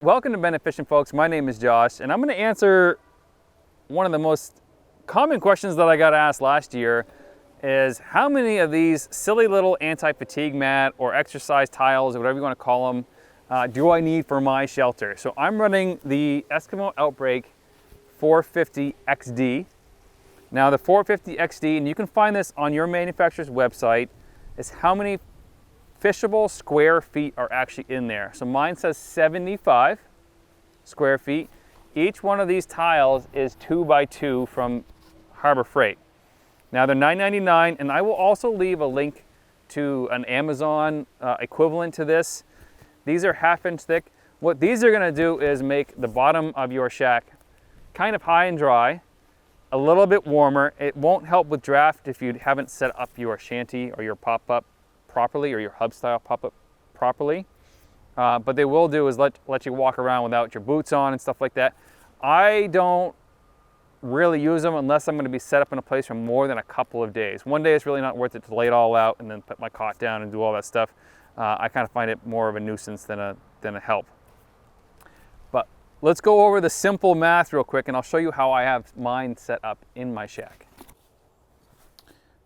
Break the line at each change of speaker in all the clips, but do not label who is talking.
Welcome to Beneficient, folks. My name is Josh, and I'm going to answer one of the most common questions that I got asked last year is how many of these silly little anti-fatigue mat or exercise tiles or whatever you want to call them do I need for my shelter? So I'm running the Eskimo Outbreak 450 XD. Now the 450 XD, and you can find this on your manufacturer's website, is how many fishable square feet are actually in there. So mine says 75 square feet. Each one of these tiles is 2 by 2 from Harbor Freight. Now they're $9.99, and I will also leave a link to an Amazon equivalent to this. These are 1/2 inch thick. What these are gonna do is make the bottom of your shack kind of high and dry, a little bit warmer. It won't help with draft if you haven't set up your shanty or your pop-up properly, or your hub style pop-up properly, but they will do is let you walk around without your boots on and stuff like that. I don't really use them unless I'm going to be set up in a place for more than a couple of days. One day it's really not worth it to lay it all out and then put my cot down and do all that stuff. I kind of find it more of a nuisance than a help. But let's go over the simple math real quick, and I'll show you how I have mine set up in my shack.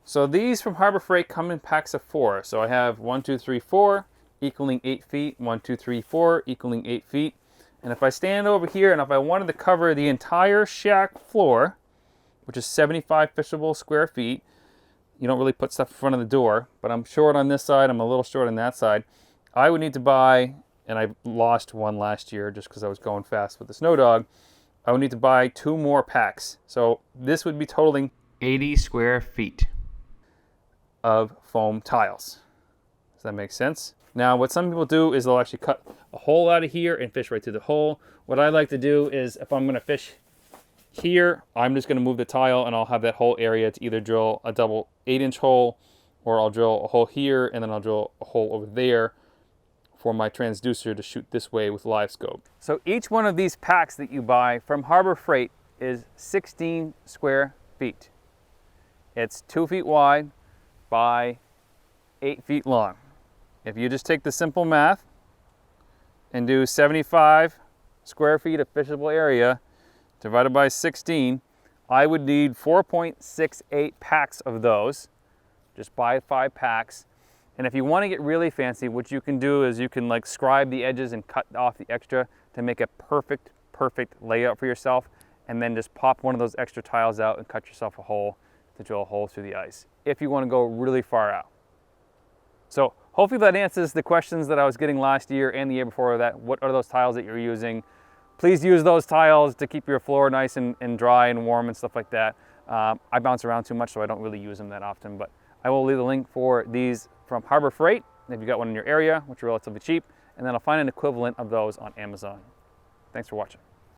So these from Harbor Freight come in packs of 4. So I have 1, 2, 3, 4 equaling 8 feet, 1, 2, 3, 4 equaling 8 feet. And if I stand over here and if I wanted to cover the entire shack floor, which is 75 fishable square feet, you don't really put stuff in front of the door, but I'm short on this side, I'm a little short on that side. I would need to buy, and I lost one last year just because I was going fast with the snow dog, I would need to buy 2 more packs. So this would be totaling 80 square feet of foam tiles. Does that make sense? Now what some people do is they'll actually cut a hole out of here and fish right through the hole. What I like to do is if I'm going to fish here, I'm just going to move the tile and I'll have that whole area to either drill a double 8-inch hole, or I'll drill a hole here and then I'll drill a hole over there for my transducer to shoot this way with live scope. So each one of these packs that you buy from Harbor Freight is 16 square feet. It's 2 feet wide by 8 feet long. If you just take the simple math and do 75 square feet of fishable area divided by 16, I would need 4.68 packs of those. Just buy 5 packs. And if you want to get really fancy, what you can do is you can like scribe the edges and cut off the extra to make a perfect layout for yourself, and then just pop one of those extra tiles out and cut yourself a hole to drill a hole through the ice if you want to go really far out. So hopefully that answers the questions that I was getting last year and the year before that. What are those tiles that you're using? Please use those tiles to keep your floor nice and dry and warm and stuff like that. I bounce around too much, so I don't really use them that often, but I will leave the link for these from Harbor Freight if you got one in your area, which are relatively cheap, and then I'll find an equivalent of those on Amazon. Thanks for watching.